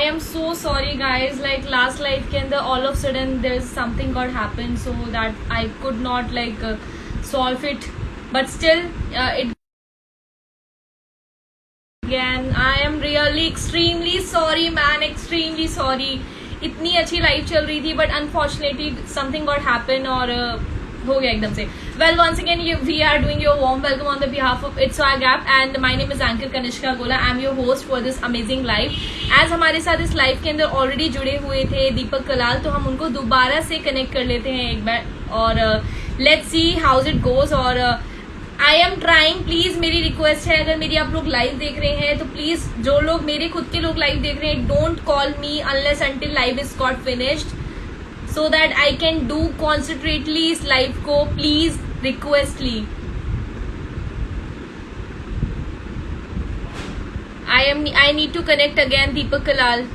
am so sorry guys, like last live के अंदर all of sudden there's something got happened so that I could not solve it, but still it again. I am really extremely sorry man, extremely sorry. इतनी अच्छी live चल रही थी but unfortunately something got happen और हो गया एकदम से. Well, once again we are doing your warm welcome on the behalf of It's Swag app and my name is Anchor Kanishka Gola. I am your host for this amazing live. As हमारे साथ इस live के अंदर already जुड़े हुए थे दीपक कलाल, तो हम उनको दोबारा से कनेक्ट कर लेते हैं एक बार और let's see how's it goes. और आई एम ट्राइंग, प्लीज मेरी रिक्वेस्ट है, अगर मेरी आप लोग लाइव देख रहे हैं तो प्लीज जो लोग मेरे खुद के लोग लाइव देख रहे हैं, don't call me unless until live is got finished so that I can do concentrately इस live को, please requestly. I need to connect again Deepak Kalal.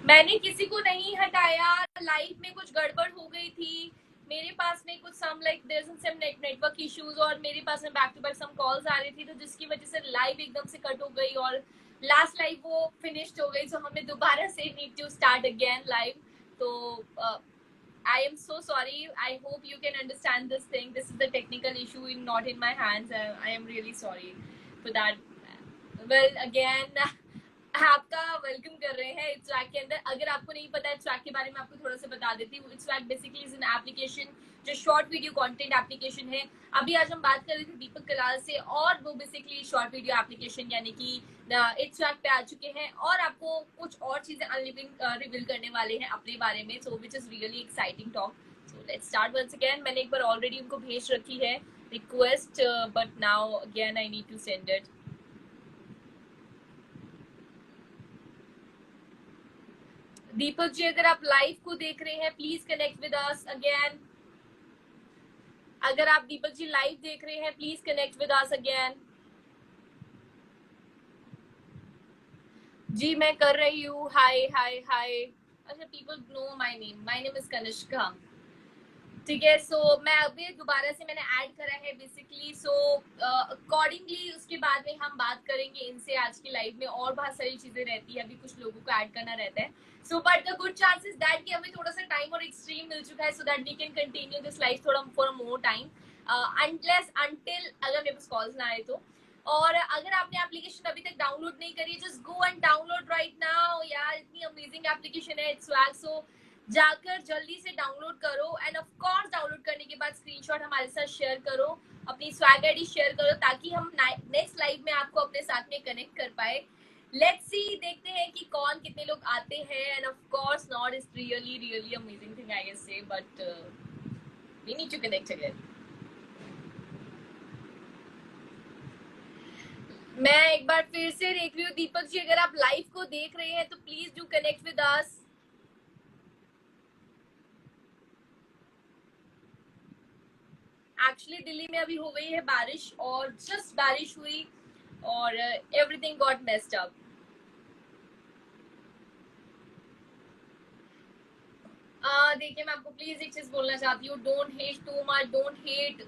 मैंने किसी को नहीं हटाया, लाइव में कुछ गड़बड़ हो गई थी मेरे पास में, कुछ सम नेटवर्क इश्यूज और मेरे पास में back to back some calls आ रही थी, तो जिसकी वजह से लाइव एकदम से कट हो गई और लास्ट लाइव वो फिनिश्ड हो गई. सो हमने दोबारा से need to start again live. तो I am so sorry, I hope you can understand this thing. This is the technical issue in not in my hands. I am really sorry for that. Well again आपका welcome कर रहे हैं it's swag के अंदर. अगर आपको नहीं पता है इट्स स्वैग के बारे में, आपको थोड़ा सा बता देती हूँ. It's swag basically is an application जो शॉर्ट वीडियो कंटेंट एप्लीकेशन है. अभी आज हम बात कर रहे थे दीपक कलाल से और वो बेसिकली शॉर्ट वीडियो एप्लीकेशन यानी कि इट्स स्वैग पे आ चुके हैं और आपको कुछ और चीजें रिवील करने वाले हैं अपने बारे में, so which is really exciting talk. So let's start once again. मैंने एक बार ऑलरेडी उनको भेज रखी है request, but now again I need to send it. Deepak ji अगर आप लाइव को देख रहे हैं please connect with us again. अगर आप दीपक जी लाइव देख रहे हैं please connect with us again. जी मैं कर रही हूँ. Hi hi hi. अच्छा, people no my name is Kanishka. ठीक है. सो मैं अभी दोबारा से मैंने ऐड करा है बेसिकली. सो अकॉर्डिंगली उसके बाद में हम बात करेंगे इनसे. आज की लाइव में और बहुत सारी चीजें रहती है, अभी कुछ लोगों को ऐड करना रहता है. So but the good chances that कि हमें थोड़ा सा टाइम और एक्सट्रीम मिल चुका है, so that we can continue this live थोड़ा फॉर मोर टाइम अंटिल अगर मेरे पास कॉल्स ना आए तो. और अगर आपने एप्लीकेशन अभी तक डाउनलोड नहीं करी, just go and download right now यार. इतनी अमेजिंग एप्लीकेशन है इट्स स्वैग. सो जाकर जल्दी से डाउनलोड करो एंड ऑफ कोर्स डाउनलोड करने के बाद स्क्रीनशॉट हमारे साथ शेयर करो, अपनी स्वैग आईडी शेयर करो ताकि हम नेक्स्ट लाइव में आपको अपने साथ में कनेक्ट कर पाए. लेट्स सी, देखते हैं कि कौन कितने लोग आते हैं. And of course not is really really amazing thing I can say, but we need to connect again. मैं एक बार फिर से देख रही हूँ दीपक जी, अगर आप लाइव को देख रहे हैं तो please do connect with us. Actually Delhi में अभी हो गई है बारिश और जस्ट बारिश हुई और एवरीथिंग गॉट मेस्ड अप. देखिए मैं आपको प्लीज एक चीज बोलना चाहती हूँ, don't hate too much, don't hate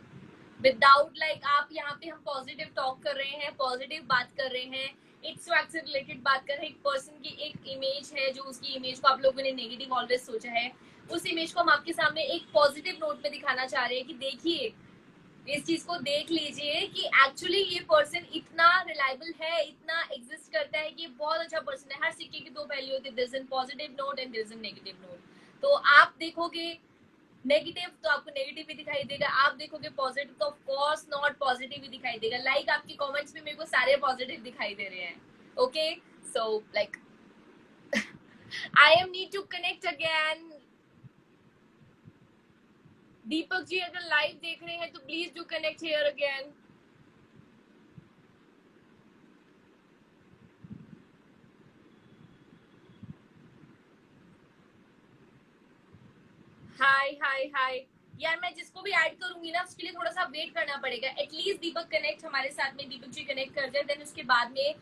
without आप यहाँ पे हम पॉजिटिव टॉक कर रहे हैं, पॉजिटिव बात कर रहे हैं, इट्स स्वैग से रिलेटेड बात कर रहे हैं. एक पर्सन की एक इमेज है जो उसकी इमेज को आप लोगों ने नेगेटिव ऑलवेज सोचा है, उस इमेज को हम आपके सामने एक पॉजिटिव नोट में दिखाना चाह रहे हैं कि देखिए इस चीज को देख लीजिए कि एक्चुअली ये पर्सन इतना रिलायबल है, इतना एग्जिस्ट करता है कि बहुत अच्छा पर्सन है. हर सिक्के के दो पहलू होते हैं, there is an positive note and there is an negative note. तो आप देखोगे नेगेटिव तो आपको नेगेटिव भी दिखाई देगा, आप देखोगे पॉजिटिव तो ऑफ कोर्स नॉट पॉजिटिव भी दिखाई देगा. लाइक आपके कमेंट्स में मेरे को सारे पॉजिटिव दिखाई दे रहे हैं. Okay so like I am need to connect again. Deepak ji अगर लाइव देख रहे हैं तो please do connect here again. Hi hi hi. यार मैं जिसको भी ऐड करूंगी ना उसके लिए थोड़ा सा वेट करना पड़ेगा. एटलीस्ट दीपक कनेक्ट हमारे साथ में, दीपक जी कनेक्ट कर दे, देन उसके बाद में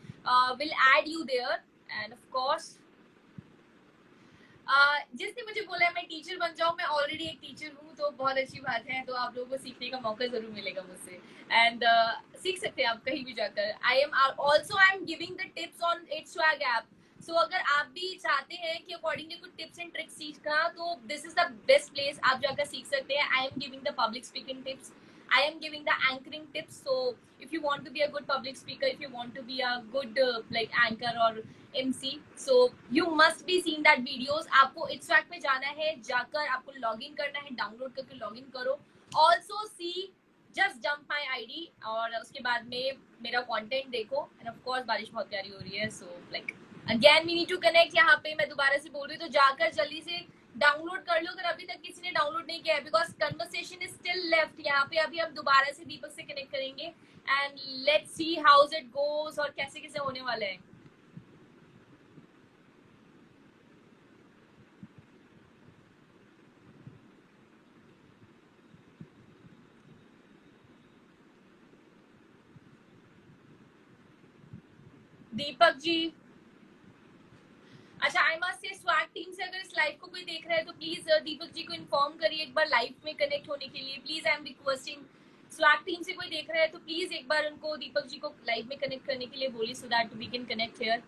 will add you there. And of course जिसने मुझे बोला है मैं टीचर बन जाऊं, मैं ऑलरेडी एक टीचर हूँ, तो बहुत अच्छी बात है। तो आप लोगों को सीखने का मौका जरूर मिलेगा मुझसे, एंड सीख सकते हैं आप कहीं भी जाकर। I am giving the tips on it's swag app. So अगर आप भी चाहते हैं कि अकॉर्डिंगली कुछ टिप्स एंड ट्रिक्स सीखना, तो this is the best place, आप जाकर सीख सकते हैं। आई am giving the public speaking tips, I am giving the anchoring tips. So if you want to be a good public speaker, if you want to be a good like anchor or MC, so you must be seeing that videos. आपको Itstrack में जाना है, जाकर आपको login करना है, download करके login करो। Also see just jump my ID, और उसके बाद में मेरा कंटेंट देखो। एंड ऑफ कोर्स बारिश बहुत प्यारी हो रही है, so like again we need to connect. यहाँ पे मैं दोबारा से बोल रही हूँ, तो जाकर जल्दी से डाउनलोड कर लो अगर अभी तक किसी ने डाउनलोड नहीं किया है, because conversation is still left. यहाँ पे अभी हम दोबारा से दीपक से कनेक्ट करेंगे, and let's see how it goes और कैसे कैसे होने वाला है। दीपक जी, अच्छा I must say swag team से अगर इस लाइव को कोई देख रहा है तो प्लीज दीपक जी को इन्फॉर्म करिए एक बार लाइव में कनेक्ट होने के लिए। Please I am requesting, swag team से कोई देख रहा है तो प्लीज एक बार उनको दीपक जी को लाइव में कनेक्ट करने के लिए बोलिए, so that we can connect here.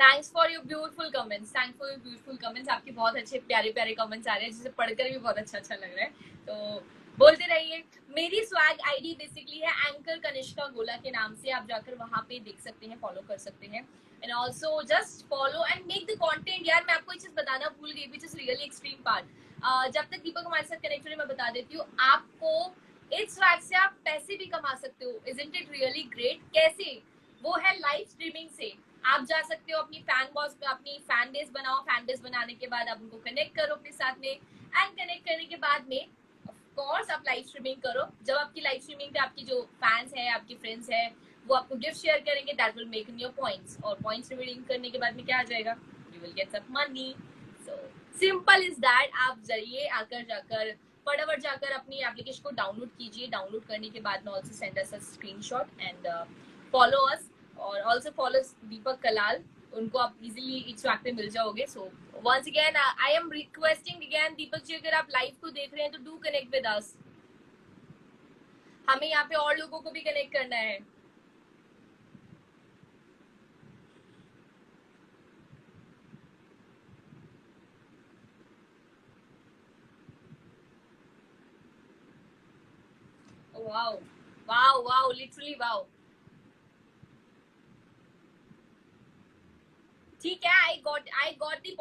Thanks for your beautiful comments, thanks for your beautiful comments. आपके बहुत अच्छे प्यारे प्यारे कमेंट्स आ रहे हैं, जिसे पढ़कर भी बहुत अच्छा अच्छा लग रहा है, तो बोलते रहिए। मेरी स्वैग आईडी बेसिकली है एंकर कनिष्का गोला के नाम से, आप जाकर वहां पे देख सकते हैं, फॉलो कर सकते हैं। And also just follow and make the content. यार मैं आपको एक चीज बताना भूल गई, विच इज रियली एक्सट्रीम पार्ट। जब तक दीपक हमारे साथ कनेक्ट हुए, मैं बता देती हूँ आपको, इस स्वैग से आप पैसे भी कमा सकते हो। Isn't it really great? कैसे? वो है लाइव स्ट्रीमिंग से। आप जा सकते हो अपनी अपनी फैन बेस बनाओ, फैन बेस बनाने के बाद आप उनको कनेक्ट करो अपने साथ में, एंड कनेक्ट करने के बाद में ऑफ कोर्स आप लाइव स्ट्रीमिंग करो। जब आपकी लाइव स्ट्रीमिंग पे आपकी जो फैंस है, आपके फ्रेंड्स है, वो आपको गिफ्ट शेयर करेंगे, that will make in your points, और पॉइंट्स रिडीम करने के बाद में क्या आ जाएगा, you will get some money. So simple is that. आप जाइए, आकर जाकर फटाफट जाकर अपनी एप्लीकेशन को डाउनलोड कीजिए। डाउनलोड करने के बाद में also send us a screenshot and follow us, और ऑल्सो फॉलो दीपक कलाल, उनको आप इजीली इट्सवैग पे मिल जाओगे। So once again I am requesting again, Deepak ji अगर आप लाइव को देख रहे हैं तो डू कनेक्ट विद अस। हमें यहाँ पे और लोगों को भी कनेक्ट करना है। Wow wow wow, literally wow. ठीक है, आई गॉट द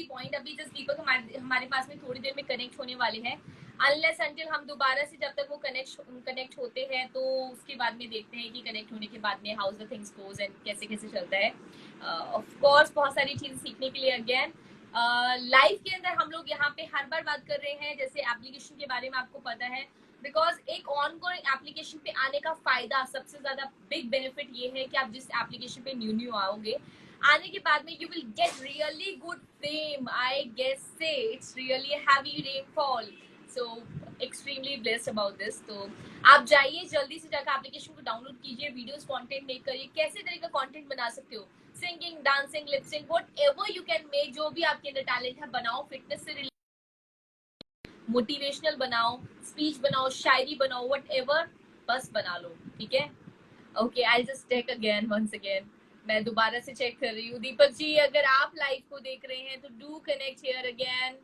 पॉइंट। अभी जस्ट दीपक हमारे पास में थोड़ी देर में कनेक्ट होने वाले हैं। अनलेस अंटिल हम दोबारा से, जब तक वो कनेक्ट होते हैं, तो उसके बाद में देखते हैं कि कनेक्ट होने के बाद में how the things goes and कैसे कैसे चलता है। ऑफ कोर्स बहुत सारी चीजें सीखने के लिए अगेन लाइफ के अंदर हम लोग यहाँ पे हर बार बात कर रहे हैं, जैसे एप्लीकेशन के बारे में आपको पता है, बिकॉज एक ऑन गोइंग एप्लीकेशन पे आने का फायदा, सबसे ज्यादा बिग बेनिफिट ये है कि आप जिस एप्लीकेशन पे न्यू आओगे, आने के बाद में you will get really good fame. I guess say it's really heavy rainfall, so extremely blessed about this. तो आप जाइए जल्दी से जाकर एप्लीकेशन को डाउनलोड कीजिए, वीडियोस कंटेंट मेक करिए। कैसे तरह का कंटेंट बना सकते हो, singing, dancing, lip syncing, whatever you can make, जो भी आपके अंदर टैलेंट है बनाओ। फिटनेस से रिलेटेड मोटिवेशनल बनाओ, स्पीच बनाओ, शायरी बनाओ, व्हाटएवर, बस बना लो, ठीक है। Okay, I just check again once again, मैं दोबारा से चेक कर रही हूँ। दीपक जी अगर आप लाइव को देख रहे हैं तो डू कनेक्ट हियर अगेन।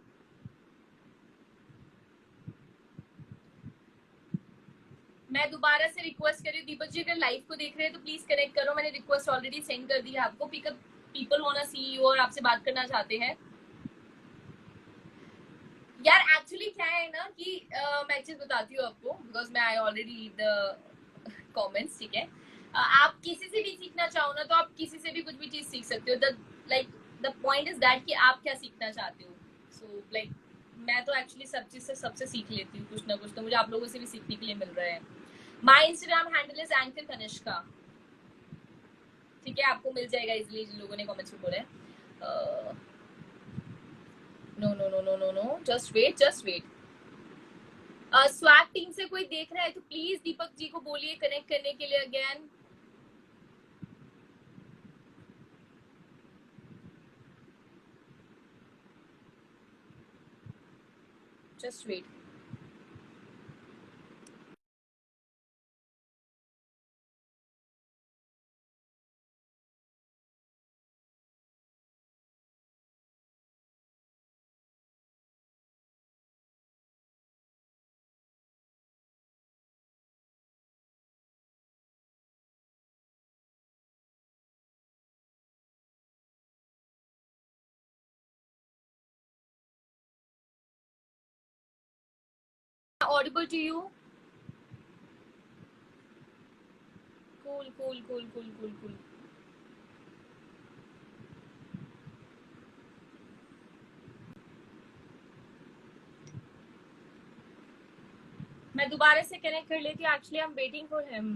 मैं दोबारा से रिक्वेस्ट कर रही हूँ, दीपक जी अगर लाइव को देख रहे हैं तो प्लीज कनेक्ट करो। मैंने रिक्वेस्ट ऑलरेडी सेंड कर दी है आपको। Pickup people wanna see you और आपसे बात करना चाहते हैं। यार एक्चुअली क्या है ना कि मैं चीज बताती हूँ आपको, बिकॉज मैं I already read the comments, ठीक है। आप किसी से भी सीखना चाहो ना, तो आप किसी से भी कुछ भी चीज सीख सकते हो। द पॉइंट इज दैट कि आप क्या सीखना चाहते हो। सो लाइक मैं तो एक्चुअली सब चीज से सबसे सीख लेती हूँ कुछ ना कुछ, तो मुझे आप लोगों से भी सीखने के लिए मिल रहा है। My Instagram handle is anchor Kanishka, ठीक है, आपको मिल जाएगा इजिली जिन लोगों ने कमेंट्स में बोला है। No, just wait. Swag team से कोई देख रहा है तो प्लीज दीपक जी को बोलिए कनेक्ट करने के लिए again. Just wait. Audible to you? Cool, cool, cool, cool, cool, cool. मैं दोबारा से कनेक्ट कर लेती हूँ. Actually, I'm waiting for him.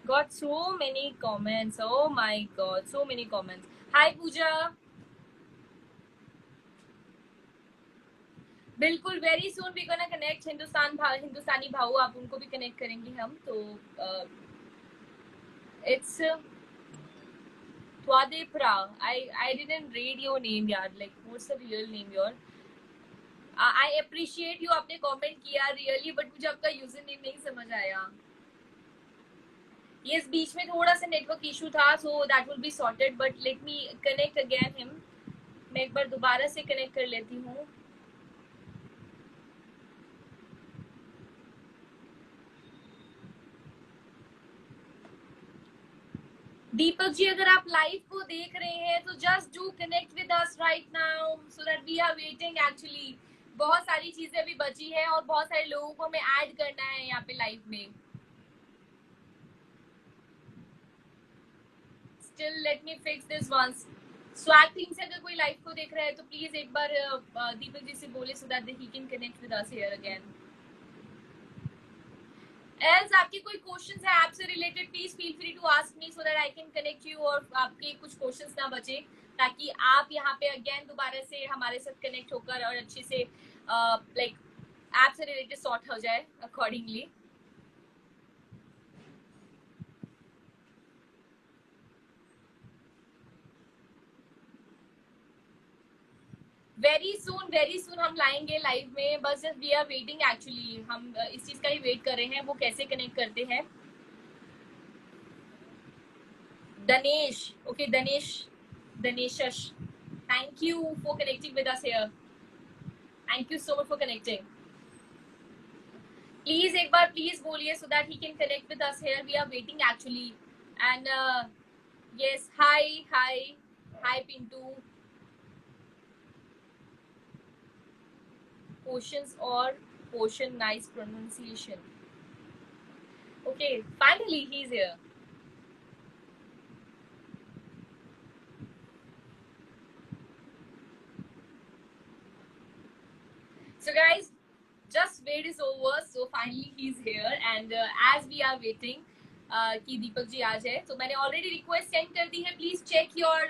Got so many comments. Oh my god, so many comments. Hi Pooja. बिल्कुल very soon we gonna connect. Hindustani Bhau आप उनको भी कनेक्ट करेंगे हम. तो it's Twadepra. I didn't read your name यार. Like what's the real name your? I appreciate you आपने comment किया रियली, बट मुझे आपका यूजर नेम नहीं समझ आया. Yes, बीच में थोड़ा सा नेटवर्क इशू था, so that will be sorted. But let me connect again him. मैं एक बार दोबारा से कनेक्ट कर लेती हूँ. दीपक जी अगर आप लाइव को देख रहे हैं तो just do connect with us right now so that we are waiting. Actually बहुत सारी चीजें अभी बची है और बहुत सारे लोगों को हमें ऐड करना है यहाँ पे लाइव में. Still let me fix this once. Swag team से अगर कोई लाइव को देख रहा है तो प्लीज एक बार दीपक जी से बोले so that he can connect with us here again. Else आपके कोई क्वेश्चंस है ऐप से related, please feel free to ask me so that I can connect you और आपके कुछ क्वेश्चंस ना बचे, ताकि आप यहाँ पे अगेन दोबारा से हमारे साथ कनेक्ट होकर और अच्छे से लाइक ऐप से रिलेटेड सॉर्ट हो जाए अकॉर्डिंगली. वेरी सून हम लाएंगे लाइव में. बस वी आर वेटिंग. एक्चुअली हम इस चीज का ही वेट कर रहे हैं, वो कैसे कनेक्ट करते हैं. Danesh. Okay, Daneshash. Thank you for connecting with us here. Thank you so much for connecting. Please एक बार please बोलिए so that he can connect with us here. We are waiting actually. And yes, hi Pintu. Potions or potion, nice pronunciation. Okay, finally he's here. So guys, just wait is over. So finally he's here, and as we are waiting कि दीपक जी आ जाए, तो मैंने already request send कर दी है. Please check your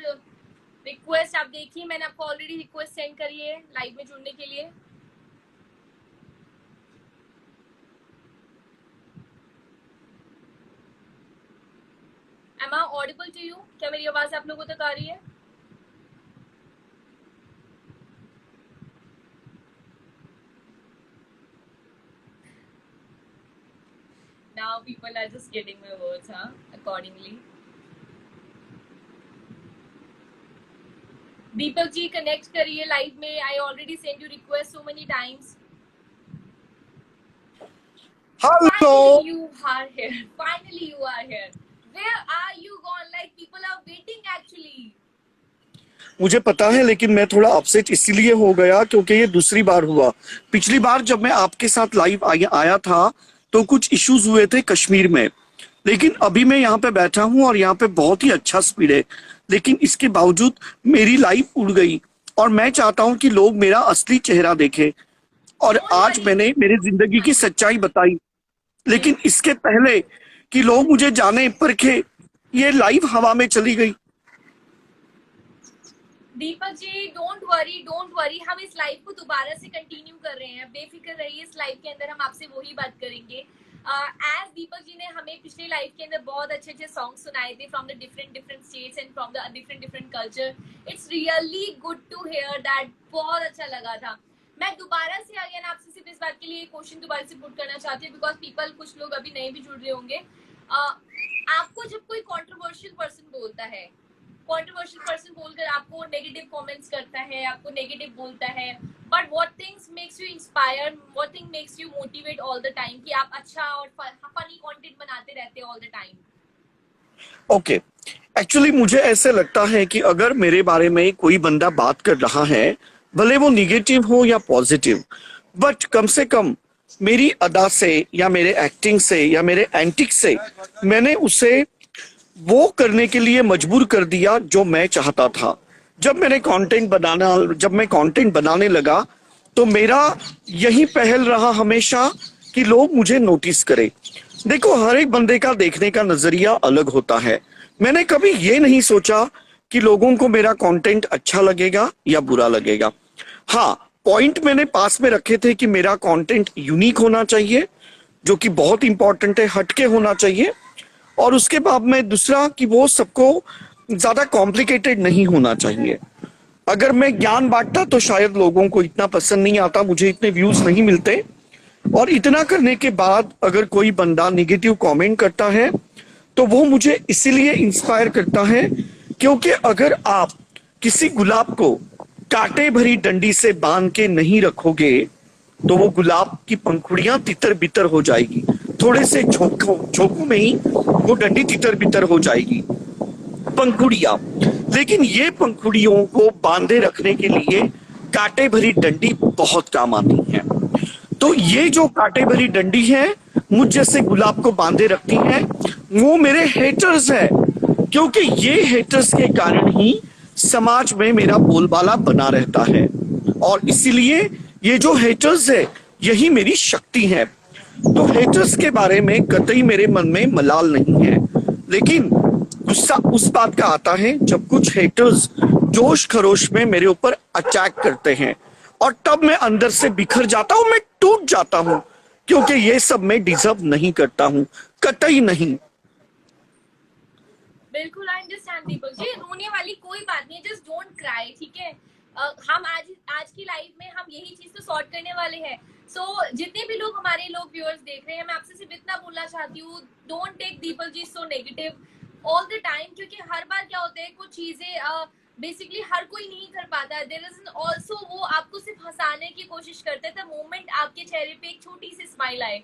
request. आप देखिए मैंने आपको ऑलरेडी रिक्वेस्ट सेंड करी है लाइव में जुड़ने के लिए. Am I audible to you? क्या मेरी आवाज आप लोगों तक आ रही है? Now people are just getting my words, huh? Accordingly. Deepak ji connect करिए लाइव में. I already sent you request so many times. Hello. Finally you are here. Finally you are here. Where are you gone? Like people are waiting actually. मुझे पता है, लेकिन मैं थोड़ा upset इसीलिए हो गया क्योंकि ये दूसरी बार हुआ. पिछली बार जब मैं आपके साथ लाइव आया था तो कुछ इश्यूज हुए थे कश्मीर में, लेकिन अभी मैं यहाँ पे बैठा हूँ और यहाँ पे बहुत ही अच्छा स्पीड है. लेकिन इसके बावजूद मेरी लाइव उड़ गई और मैं चाहता हूँ कि लोग मेरा असली चेहरा देखें. और आज मैंने मेरी जिंदगी की सच्चाई बताई, लेकिन इसके पहले कि लोग मुझे जाने परखे, ये लाइव हवा में चली गई. Deepak ji don't worry. हम इस लाइव को दोबारा से कंटिन्यू कर रहे हैं. बेफिक्र रहिए, इस लाइव के अंदर हम आपसे वही बात करेंगे. एज दीपक जी ने हमें पिछले लाइफ के अंदर बहुत अच्छे अच्छे सॉन्ग सुनाए थे from the different different states and from the different different culture. It's really good to hear that. बहुत अच्छा लगा था. मैं दोबारा से अगेन आपसे सिर्फ इस बात के लिए क्वेश्चन दोबारा से पुट करना चाहती हूँ बिकॉज पीपल, कुछ लोग अभी नए भी जुड़ रहे होंगे. आपको जब कोई कंट्रोवर्शियल पर्सन बोलता है, कंट्रोवर्शियल पर्सन बोलकर आपको नेगेटिव कमेंट्स करता है, आपको नेगेटिव बोलता है, but what things makes you inspire, what thing makes you motivate all the time कि आप अच्छा और फनी कंटेंट बनाते रहते all the time? Okay, actually मुझे ऐसे लगता है कि अगर मेरे बारे में कोई बंदा बात कर रहा है, भले वो निगेटिव हो या पॉजिटिव, बट कम से कम मेरी अदा से या मेरे एक्टिंग से या मेरे एंटिक से मैंने उसे वो करने के लिए मजबूर कर दिया जो मैं चाहता था. जब मैं कंटेंट बनाने लगा तो मेरा यही पहल रहा हमेशा कि लोग मुझे नोटिस करें. देखो, हर एक बंदे का देखने का नजरिया अलग होता है. मैंने कभी ये नहीं सोचा कि लोगों को मेरा कंटेंट अच्छा लगेगा या बुरा लगेगा. हाँ, पॉइंट मैंने पास में रखे थे कि मेरा कंटेंट यूनिक होना चाहिए, जो कि बहुत इंपॉर्टेंट है, हटके होना चाहिए. और उसके बाद में दूसरा कि वो सबको ज्यादा कॉम्प्लिकेटेड नहीं होना चाहिए. अगर मैं ज्ञान बांटता तो शायद लोगों को इतना पसंद नहीं आता, मुझे इतने व्यूज नहीं मिलते. और इतना करने के बाद अगर कोई बंदा निगेटिव कमेंट करता है तो वो मुझे इसीलिए इंस्पायर करता है क्योंकि अगर आप किसी गुलाब को कांटे भरी डंडी से बांध के नहीं रखोगे तो वो गुलाब की पंखुड़ियां तितर बितर हो जाएगी. थोड़े से झोंकों में ही वो डंडी तितर बितर हो जाएगी, पंखुड़ियां. लेकिन ये पंखुड़ियों को बांधे रखने के लिए कांटे भरी डंडी बहुत काम आती है. तो ये जो कांटे भरी डंडी है मुझ जैसे गुलाब को बांधे रखती है, वो मेरे हेटर्स है. क्योंकि ये हेटर्स के कारण ही समाज में मेरा बोलबाला बना रहता है. और इसीलिए ये जो हेटर्स है यही मेरी शक्ति है. तो हेटर्स के बारे में कतई मेरे मन में मलाल नहीं है. लेकिन गुस्सा उस बात का आता है जब कुछ हेटर्स जोश खरोश में मेरे ऊपर अटैक करते हैं और तब मैं अंदर से बिखर जाता हूं, मैं टूट जाता हूं, क्योंकि ये सब मैं डिजर्व नहीं करता हूं, कतई नहीं. बिल्कुल, आई अंडरस्टैंड दीपक जी. रोने वाली कोई बात नहीं है, जस्ट डोंट क्राई, ठीक है? हम आज की लाइफ में हम यही चीज तो सॉर्ट करने वाले हैं. सो जितने भी लोग हमारे व्यूअर्स देख रहे हैं, मैं आपसे सिर्फ इतना बोलना चाहती हूँ, don't take Deepak ji so negative all the time. क्योंकि हर बार क्या होता है, कुछ चीजें बेसिकली हर कोई नहीं कर पाता. देयर इज ऑल्सो, वो आपको सिर्फ हंसाने की कोशिश करते हैं. द मोमेंट आपके चेहरे पे एक छोटी सी स्माइल आए.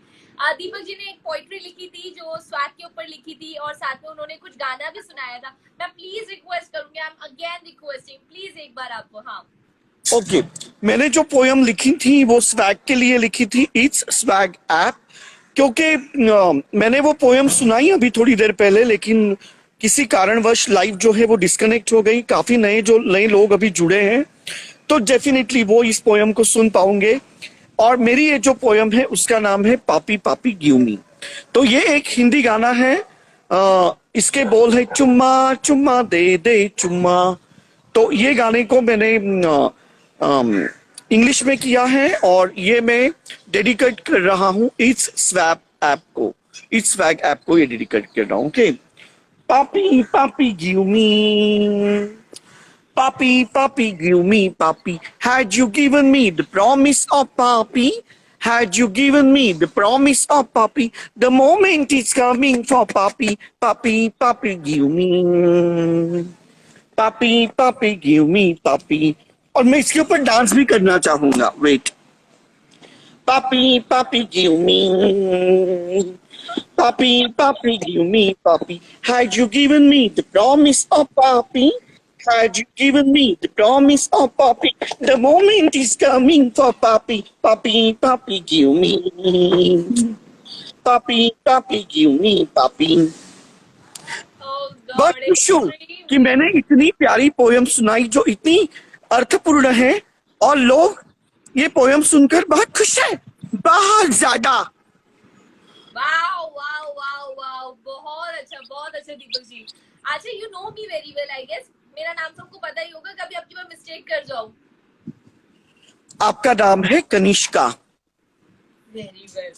दीपक जी ने एक पोइट्री लिखी थी जो स्वैग के ऊपर लिखी थी और साथ में उन्होंने कुछ गाना भी सुनाया था. मैं प्लीज रिक्वेस्ट करूंगी, I am again requesting, please एक बार आपको. हाँ, ओके, मैंने जो पोयम लिखी थी वो स्वैग के लिए लिखी थी, इट्स स्वैग ऐप. क्योंकि मैंने वो पोयम सुनाई अभी थोड़ी देर पहले, लेकिन किसी कारणवश लाइव जो है वो डिस्कनेक्ट हो गई. काफी नए लोग अभी जुड़े हैं, तो डेफिनेटली वो इस पोयम को सुन पाओगे. और मेरी ये जो पोयम है उसका नाम है पापी पापी गिव मी. तो ये एक हिंदी गाना है. इसके बोल है चुम्मा चुम्मा दे दे चुम्मा. तो ये गाने को मैंने इंग्लिश में किया है और ये मैं डेडिकेट कर रहा हूँ इट्स स्वैग ऐप को. इट्स स्वैग ऐप को ये डेडिकेट कर रहा हूँ. ओके, पापी पापी give me, Papi, papi, give me, papi. Had you given me the promise of papi? Had you given me the promise of papi? The moment is coming for papi. Papi, papi, give me. Papi, papi, give me, papi. और मैं इसके ऊपर dance भी करना चाहूंगा. Wait. Papi, papi, give me. Papi, papi, give me, papi. Had you given me the promise of papi? Had you given me the promise of papi? The moment is coming for papi. Papi, papi, give me. Papi, papi, give me, papi. oh but god, issue extreme. कि मैंने इतनी प्यारी poem सुनाई जो इतनी अर्थपूर्ण है और लोग ये पोयम सुनकर बहुत खुश है, बहुत ज्यादा. वाओ वाओ वाओ वाओ, बहुत अच्छा दीपक जी. अच्छा, you know me very well, I guess मेरा नाम सबको पता ही होगा. कभी आपकी मैं मिस्टेक कर जाऊं? आपका नाम है कनिष्का. वेरी वेल,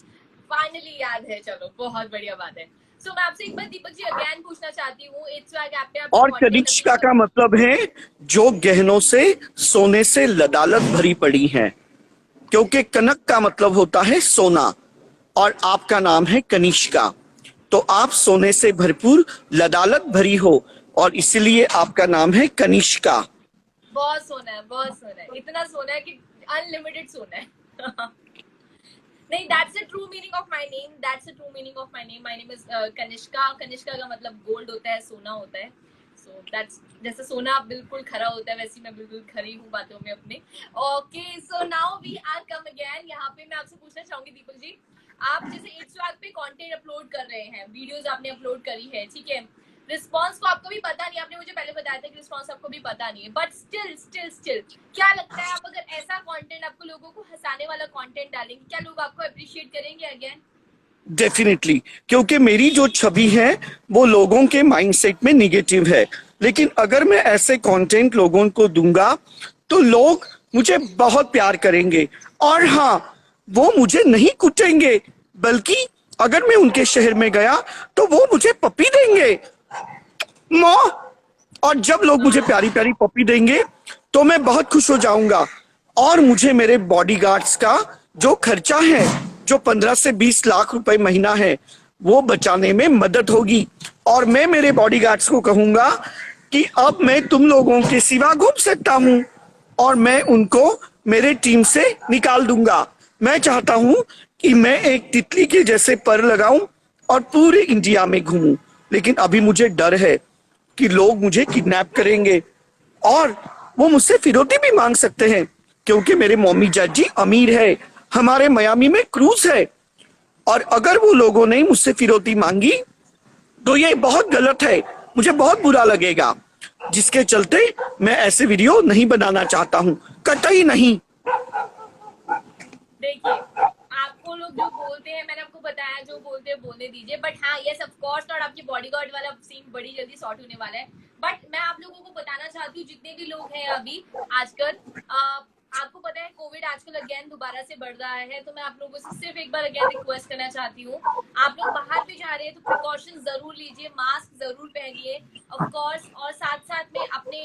फाइनली याद है, चलो बहुत बढ़िया बात है। सो मैं आपसे एक बार दीपक जी अगेन पूछना चाहती हूँ, इट्स ऐप पे आप और कंटेंट कनिष्का अभी का मतलब है जो गहनों से सोने से लदालत भरी पड़ी है, क्योंकि कनक का मतलब होता है सोना और आपका नाम है कनिष्का, तो आप सोने से भरपूर लदालत भरी हो और इसलिए आपका नाम है कनिष्का। बहुत सोना है, बहुत सोना है, इतना सोना है कि अनलिमिटेड सोना है। नहीं, that's the true meaning of my name, that's the true meaning of my name. My name is Kanishka. Kanishka का मतलब गोल्ड होता है, सोना होता है। सो दैट्स, जैसे सोना बिल्कुल खरा होता है वैसे मैं बिल्कुल खरी हूँ बातों में अपने। Okay, so now we are come again. यहाँ पे मैं आपसे पूछना चाहूंगी दीपक जी, आप जैसे इट्स पे कंटेंट अपलोड कर रहे हैं, वीडियोस आपने अपलोड करी है, ठीक है, रिस्पॉन्स को आपको भी पता नहीं, आपने मुझे पहले बताया था कि रिस्पॉन्स आपको भी पता नहीं है, बट स्टिल क्या लगता है, आप अगर ऐसा कंटेंट, आपको लोगों को हंसाने वाला कंटेंट डालेंगे, क्या लोग आपको अप्रिशिएट करेंगे अगेन? डेफिनेटली, क्योंकि मेरी जो छवि है वो लोगों के माइंडसेट में निगेटिव है, लेकिन अगर मैं ऐसे कंटेंट लोगों को दूंगा तो लोग मुझे बहुत प्यार करेंगे। और हाँ, वो मुझे नहीं कुटेंगे, बल्कि अगर मैं उनके शहर में गया तो वो मुझे पप्पी देंगे। माँ, और जब लोग मुझे प्यारी प्यारी पप्पी देंगे तो मैं बहुत खुश हो जाऊंगा, और मुझे मेरे बॉडीगार्ड्स का जो खर्चा है, जो 15 से 20 लाख रुपए महीना है, वो बचाने में मदद होगी। और मैं मेरे बॉडीगार्ड्स को कहूंगा कि अब मैं तुम लोगों के सिवा घूम सकता हूं, और मैं उनको मेरे टीम से निकाल दूंगा। मैं चाहता हूं कि मैं एक तितली के जैसे पर लगाऊं और पूरे इंडिया में घूमूं, लेकिन अभी मुझे डर है कि लोग मुझे किडनैप करेंगे और वो मुझसे फिरौती भी मांग सकते हैं, क्योंकि मेरे मम्मी जी अमीर है, हमारे मियामी में क्रूज है, और अगर वो लोगों ने मुझसे फिरौती मांगी तो ये बहुत गलत है, मुझे बहुत बुरा लगेगा, जिसके चलते मैं ऐसे वीडियो नहीं बनाना चाहता हूँ, कतई नहीं। देखिए, आपको लोग जो बोलते हैं, मैंने आपको बताया, जो बोलते हैं बोलने दीजिए, बट हाँ यस ऑफ कोर्स नॉट, आपकी बॉडीगार्ड वाला सीन बड़ी जल्दी सॉर्ट होने वाला है। बट मैं आप लोगों को बताना चाहती हूँ, जितने भी लोग हैं अभी आजकल, आपको पता है कोविड आजकल अगेन दोबारा से बढ़ रहा है, तो मैं आप लोगों से सिर्फ एक बार अगेन रिक्वेस्ट करना चाहती हूँ, आप लोग बाहर भी जा रहे हैं तो प्रिकॉशन जरूर लीजिए, मास्क जरूर पहनिए ऑफ कोर्स, और साथ साथ में अपने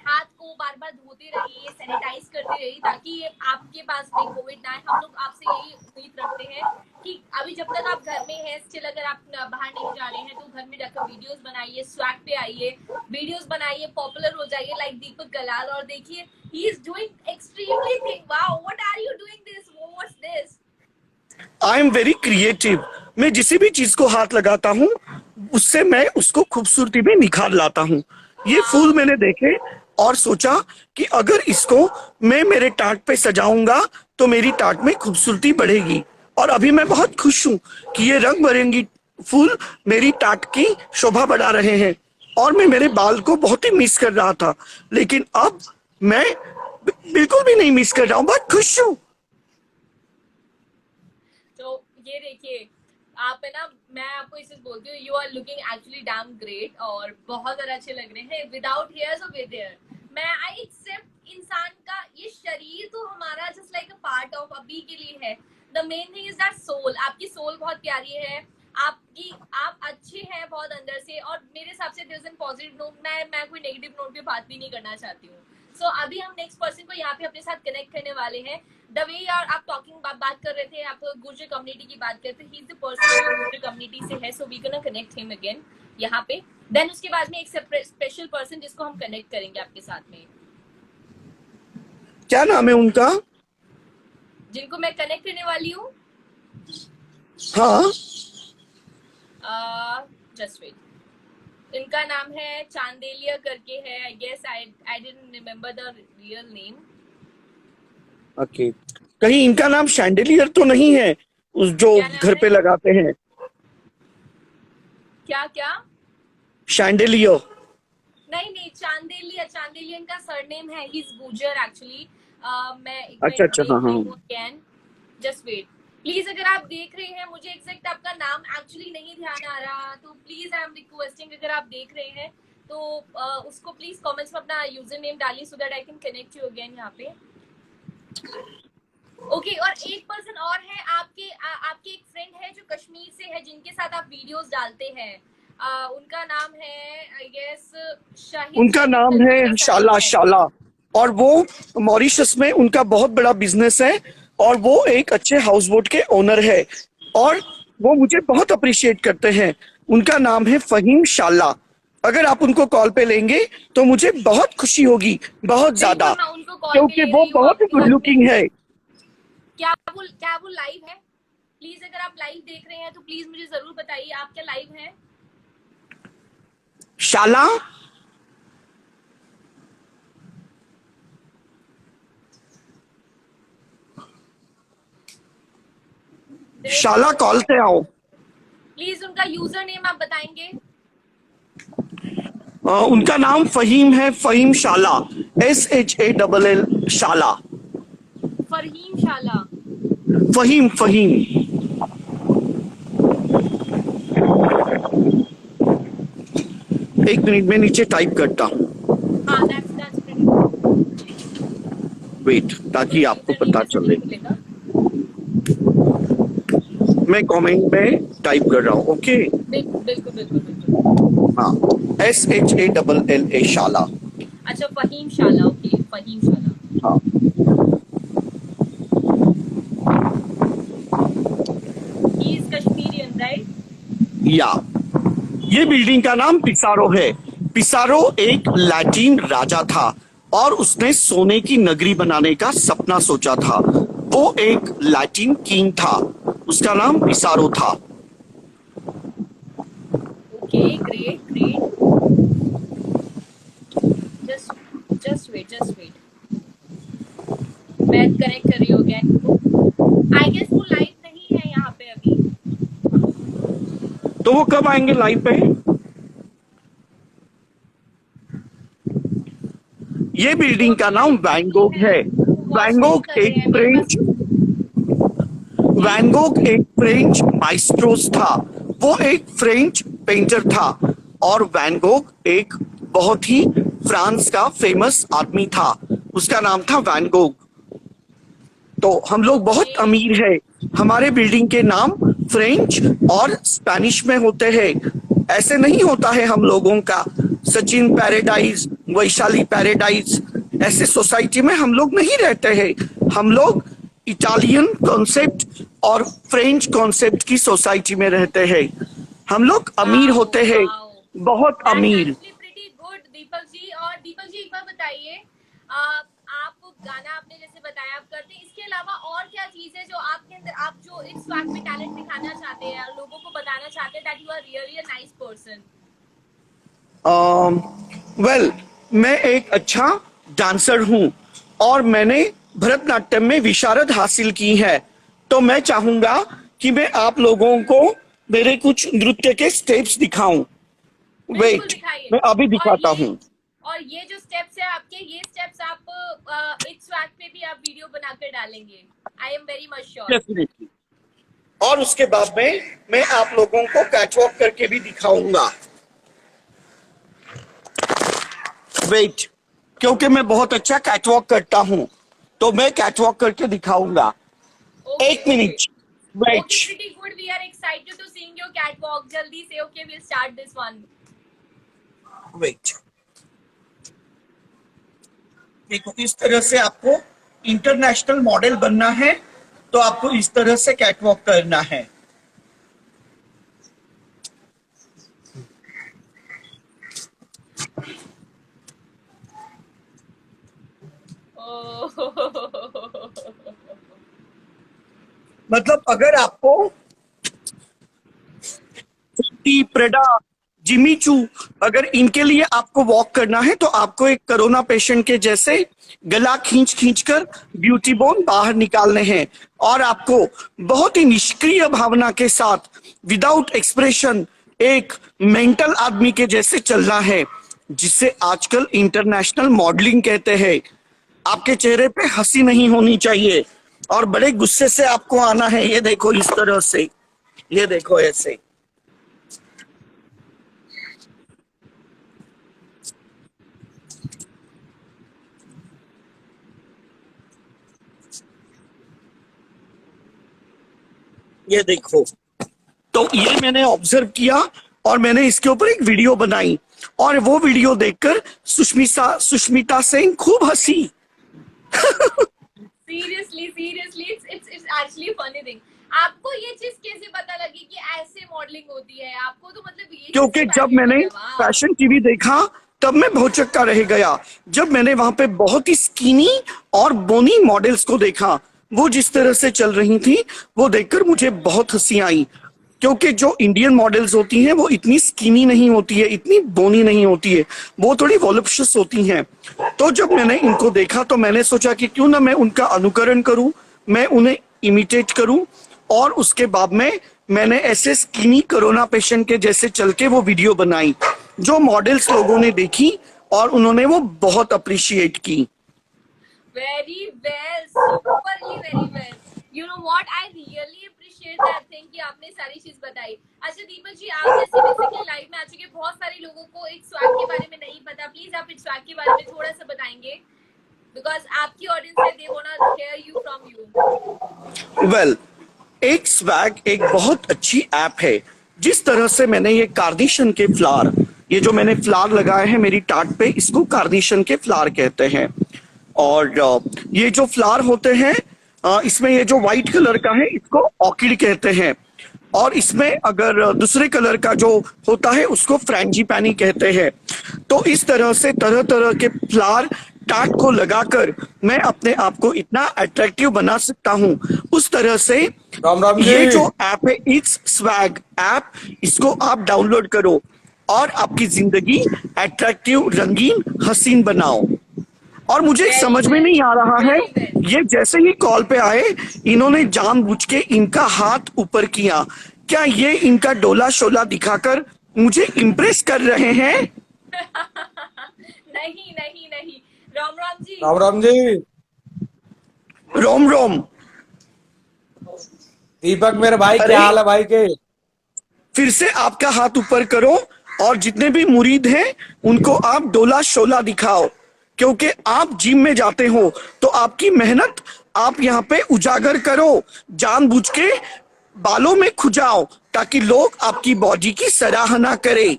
हाथ को बार बार धोते रहिए, सैनिटाइज करते रहिए, ताकि आपके पास में कोविड ना आए। हम लोग आपसे यही उम्मीद रखते हैं कि अभी जब तक आप घर में हैं, स्टिल अगर आप बाहर नहीं जा रहे हैं तो घर में रखकर वीडियोस बनाइए, स्वैग पे आइए, वीडियोस बनाइए, पॉपुलर हो जाइए लाइक दीपक कलाल। और देखिए, he is doing extremely thing, wow what are you doing this, what's this. I am very creative, मैं जिस भी चीज को हाथ लगाता हूँ उससे मैं उसको खूबसूरती में निखार लाता हूँ। ये फूल मैंने देखे और सोचा कि अगर इसको मैं मेरे टाट पे सजाऊंगा तो मेरी टाट में खूबसूरती बढ़ेगी, और अभी मैं बहुत खुश हूँ कि ये रंग बिरंगी फूल मेरी टाट की शोभा बढ़ा रहे हैं। और मैं मेरे बाल को बहुत ही मिस कर रहा था, लेकिन अब मैं बिल्कुल भी नहीं मिस कर रहा हूँ, बहुत खुश हूँ। तो ये देखिए, आप है ना, मैं आपको इसे बोलती हूँ, you are looking actually damn great, और बहुत ज्यादा अच्छे लग रहे हैं विदाउट हेयर्स और विद हेयर। मैं आई एक्सेप्ट, इंसान का ये शरीर तो हमारा just like a part of अभी के लिए है, the main thing is that soul. आपकी सोल बहुत प्यारी है, आपकी, आप अच्छे हैं बहुत अंदर से, और मेरे हिसाब से there is an positive note. मैं कोई नेगेटिव नोट पे बात भी नहीं करना चाहती हूँ। सो अभी हम नेक्स्ट पर्सन को यहाँ पे अपने साथ कनेक्ट करने वाले हैं। द वे यार आप टॉकिंग बात कर रहे थे, आप गुर्जर कम्युनिटी की बात करते थे, ही इज द पर्सन जो गुर्जर कम्युनिटी से है, so we can connect him again यहाँ पे। देन उसके बाद में एक स्पेशल पर्सन जिसको हम कनेक्ट करेंगे आपके साथ में, क्या नाम है उनका? जिनको मैं कनेक्ट करने वाली हूँ। हाँ, जस्ट वेट, इनका नाम है चांदेलिया करके है, I guess, I didn't remember the real name. Okay, कहीं इनका नाम शैंडेलियर तो नहीं है, उस जो क्या नाम घर है? पे लगाते हैं? क्या क्या? शैंडेलियर। नहीं नहीं, चांदेलिया, चांदेलिया इनका सरनेम है, ही इज गुजर एक्चुअली। मैं एक अच्छा मिनट अच्छा, हाँ देख हाँ। रही हूँ अगेन, जस्ट वेट प्लीज। अगर आप देख रहे हैं, मुझे एग्जैक्ट आपका नाम एक्चुअली नहीं ध्यान आ रहा, तो प्लीज आई एम रिक्वेस्टिंग, अगर आप देख रहे हैं तो उसको प्लीज कमेंट्स में अपना यूजर नेम डालिए, सो that I can connect you again यहाँ पे। ओके और एक पर्सन और है आपके एक फ्रेंड है जो कश्मीर से है जिनके साथ आप वीडियोस डालते हैं, उनका नाम है आई गेस शाहिद उनका शाहिद नाम करके है मेरा फ्रेंड शाला है। शाला, और वो मॉरिशस में उनका बहुत बड़ा बिजनेस है, और वो एक अच्छे हाउस बोट के ओनर है, और वो मुझे बहुत अप्रिशिएट करते हैं। उनका नाम है फहीम शाला। अगर आप उनको कॉल पे लेंगे तो मुझे बहुत खुशी होगी, बहुत ज्यादा, बिल्कुल मैं उनको कॉल पे क्योंकि ले वो रही हूँ बहुत ही आपके गुड हाथ में। लुकिंग है। क्या वो लाइव है? प्लीज अगर आप लाइव देख रहे हैं तो प्लीज मुझे जरूर बताइए आप क्या लाइव हैं। शाला, शाला कॉल पे आओ। प्लीज उनका यूजर नेम आप बताएंगे। उनका नाम फहीम है, फहीम शाला, SHALL शाला। फरहीम शाला। फहीम फहीम। एक मिनट में नीचे टाइप करता हूँ, हाँ दैट्स प्रीटी गुड। वेट, ताकि उनका आपको यूजर नेम पता कैसे चले। पता चलेगा? मैं कमेंट में टाइप कर रहा हूँ, ओके। बिल्कुल बिल्कुल बिल्कुल बिल्कुल। हाँ, SHALL शाला। अच्छा फहीम शाला, ओके फहीम शाला। हाँ, ही इज कश्मीरियन राइट? या ये बिल्डिंग का नाम पिसारो है। पिसारो एक लैटिन राजा था, और उसने सोने की नगरी बनाने का सपना सोचा था। वो एक लैटिन किंग था, उसका नाम पिसारो था। Okay great great. Just just wait मैं कनेक्ट कर रही हूँ अगेन इनको। आई गेस वो लाइव नहीं है यहाँ पे अभी। तो वो कब आएंगे लाइव पे? ये वो बिल्डिंग का अभी नाम लाइव पे नहीं वैन है, है। वो वॉच नहीं वैन कर रहे एक हैं मेरे पास। फ्रेंच जी वैन एक फ्रेंच माइस्ट्रोस था। वो एक फ्रेंच पेंटर था, और वैन एक बहुत ही फ्रांस का फेमस आदमी था, उसका नाम था वैन। तो हम लोग बहुत ओके अमीर है। हमारे बिल्डिंग के नाम फ्रेंच और स्पेनिश में होते हैं। ऐसे नहीं होता है हम लोगों का सचिन पैराडाइज, वैशाली पैराडाइज, ऐसे सोसाइटी में हम लोग नहीं रहते हैं। हम लोग इटालियन कॉन्सेप्ट और फ्रेंच कॉन्सेप्ट की सोसाइटी में रहते हैं। हम लोग अमीर वाओ होते हैं, वाओ बहुत दैट्स अमीर। Actually pretty good Deepak ji. और दीपक जी एक बार बताइए, आप गाना आपने जैसे बताया आप करते हैं, इसके अलावा और क्या चीज है जो आपके अंदर आप जो इस वक्त में टैलेंट दिखाना चाहते हैं और लोगों को बताना चाहते हैं that you are really a nice person? Well, मैं एक अच्छा डांसर हूँ, और मैंने भरतनाट्यम में विशारद हासिल की है। तो मैं चाहूंगा कि मैं आप लोगों को मेरे कुछ नृत्य के स्टेप्स दिखाऊं। बिल्कुल वेट, दिखाइए। मैं अभी और दिखाता ये हूँ। और ये जो स्टेप्स है आपके, ये स्टेप्स आप इस स्वैग पे भी आप वीडियो बनाकर डालेंगे, आई am very much sure. Definitely. और उसके बाद में मैं आप लोगों को कैटवॉक करके भी दिखाऊंगा। वेट, क्योंकि मैं बहुत अच्छा कैटवॉक करता हूँ, तो मैं कैटवॉक करके दिखाऊंगा। ओके एक okay minute, wait, okay pretty good, we are excited to seeing your catwalk जल्दी से। Okay we will start this one. Wait. देखो, इस तरह से आपको इंटरनेशनल मॉडल बनना है, तो आपको इस तरह से कैटवॉक करना है। मतलब अगर आपको प्रेडा, जिमी चू, अगर इनके लिए आपको वॉक करना है, तो आपको एक कोरोना पेशेंट के जैसे गला खींच खींच कर ब्यूटी बोन बाहर निकालने हैं, और आपको बहुत ही निष्क्रिय भावना के साथ, विदाउट एक्सप्रेशन, एक मेंटल आदमी के जैसे चलना है, जिसे आजकल इंटरनेशनल मॉडलिंग कहते हैं। आपके चेहरे पे हंसी नहीं होनी चाहिए, और बड़े गुस्से से आपको आना है। ये देखो इस तरह से, ये देखो ऐसे। ये देखो, तो ये मैंने ऑब्जर्व किया और मैंने इसके ऊपर एक वीडियो बनाई और वो वीडियो देखकर सुष्मिता सेन खूब हंसी। Seriously it's actually funny thing. आपको ये चीज कैसे पता लगी कि ऐसे मॉडलिंग होती है? आपको तो मतलब ये चीज से क्योंकि जब मैंने फैसिनेटेड है। वाओ। फैशन टीवी देखा तब मैं भौचक्का रह गया। जब मैंने वहां पे बहुत ही स्किनी और बोनी मॉडल्स को देखा, वो जिस तरह से चल रही थी, वो देखकर मुझे बहुत हंसी आई। क्योंकि जो इंडियन मॉडल्स होती हैं वो इतनी स्किनी नहीं होती है, इतनी बोनी नहीं होती है, वो थोड़ी वॉल्यूप्शस होती हैं। तो जब मैंने इनको देखा तो मैंने सोचा कि क्यों ना मैं उनका अनुकरण करूं, मैं उन्हें इमिटेट करूं। और उसके बाद में मैंने ऐसे स्किनी कोरोना पेशेंट के जैसे चल के वो वीडियो बनाई, जो मॉडल्स लोगों ने देखी और उन्होंने वो बहुत अप्रिशिएट की। Very well, superly very well. You know what, I really appreciate that thing कि आपने सारी चीज बताई। अच्छा दीपक जी, आप जैसे बेसिकली लाइव में आ चुके, बहुत सारे लोगों को इस स्वैग के बारे में नहीं पता। प्लीज आप इस स्वैग के बारे में थोड़ा सा बताएंगे, बिकॉज आपकी ऑडियंस है, they wanna hear you from you. Well, एक स्वैग एक बहुत अच्छी ऐप है। जिस तरह से मैंने ये कार्निशन के फ्लावर, ये जो मैंने फ्लावर लगाए हैं मेरी टाट पे, इसको कार्निशन के फ्लावर कहते हैं। और ये जो फ्लावर होते हैं, इसमें ये जो व्हाइट कलर का है इसको ऑर्किड कहते हैं। और इसमें अगर दूसरे कलर का जो होता है उसको फ्रेंजीपैनी कहते हैं। तो इस तरह से तरह तरह के फ्लावर टाट को लगाकर मैं अपने आप को इतना अट्रैक्टिव बना सकता हूं। उस तरह से राम राम ये जी। जो ऐप है इट्स स्वैग ऐप, इसको आप डाउनलोड करो और आपकी जिंदगी अट्रैक्टिव, रंगीन, हसीन बनाओ। और मुझे वेरी समझ में वेल, नहीं आ रहा है, वेरी वेल। ये जैसे ही कॉल पे आए इन्होंने जानबूझ के इनका हाथ ऊपर किया। क्या ये इनका डोला शोला दिखाकर मुझे इम्प्रेस कर रहे हैं? नहीं नहीं नहीं। राम राम जी। राम राम जी। रोम रोम। दीपक मेरे भाई, अरे क्या हाल है भाई के? फिर से आपका हाथ ऊपर करो और जितने भी मुरीद हैं उनको आप डोला शोला दिखाओ। क्योंकि आप जिम में जाते हो तो आपकी मेहनत आप यहाँ पे उजागर करो, जानबूझ के बालों में खुजाओ ताकि लोग आपकी बॉडी की सराहना करें।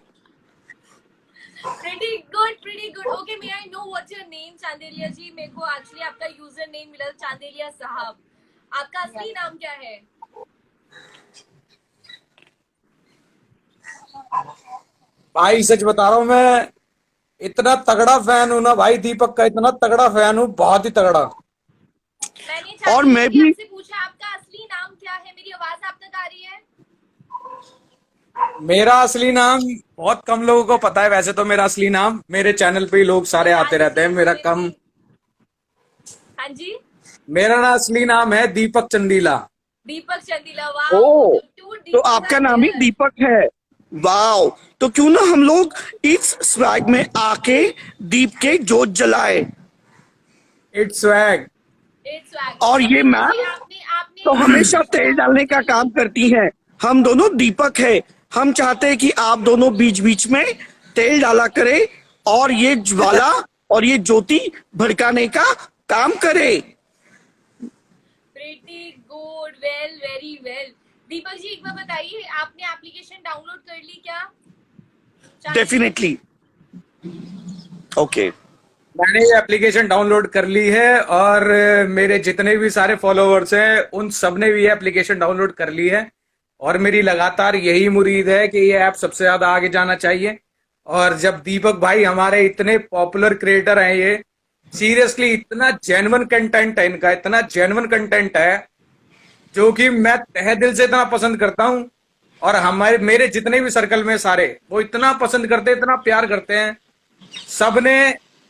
Pretty good, pretty good. Okay, may I know what's your name, चांदेलिया जी? मेरे को एक्चुअली आपका यूजर नेम मिला चांदेलिया साहब। आपका असली नाम क्या है? भाई सच बता रहा हूँ, मैं इतना तगड़ा फैन हूं ना भाई, दीपक का इतना तगड़ा फैन हूँ, बहुत ही तगड़ा। मैंने और चांदेलिया मैं जी भी आपसे पूछा आपका असली नाम क्या है? मेरी आवाज आप तक आ रही है? मेरा असली नाम बहुत कम लोगों को पता है। वैसे तो मेरा असली नाम मेरे चैनल पे ही लोग सारे बता आते रहते हैं। दीजिए मेरा मुझे कम भी। हाँ जी। मेरा ना असली नाम है Deepak Chandila. Deepak Chandila. Wow, oh, the two तो दीपक आपका आर नाम ही हियर। दीपक है। वाओ, तो क्यों ना हम लोग इस स्वैग में आके दीप के जोत जलाए। It's swag. It's swag. और तो ये दीपक जी, मैम आपने तो आपने हमेशा आपने तेल डालने का बेसिकली काम करती हैं। हम दोनों दीपक है, हम चाहते हैं कि आप दोनों बीच बीच में तेल डाला करें और ये ज्वाला और ये ज्योति भड़काने का काम करे। Pretty good, well, very well. Deepak ji एक बार बताइए, आपने एप्लीकेशन डाउनलोड कर ली क्या? चांदेलिया जी। डेफिनेटली। ओके। मैंने ये एप्लीकेशन डाउनलोड कर ली है और मेरे जितने भी सारे फॉलोअर्स हैं उन सब ने भी ये एप्लीकेशन डाउनलोड कर ली है। और मेरी लगातार यही मुरीद है कि ये ऐप सबसे ज्यादा आगे जाना चाहिए। और जब दीपक भाई हमारे इतने पॉपुलर क्रिएटर हैं, ये सीरियसली इतना जेन्युइन कंटेंट है इनका, इतना जेन्युइन कंटेंट है जो कि मैं तहे दिल से इतना पसंद करता हूँ। और हमारे मेरे जितने भी सर्कल में सारे वो इतना पसंद करते हैं, इतना प्यार करते हैं। सबने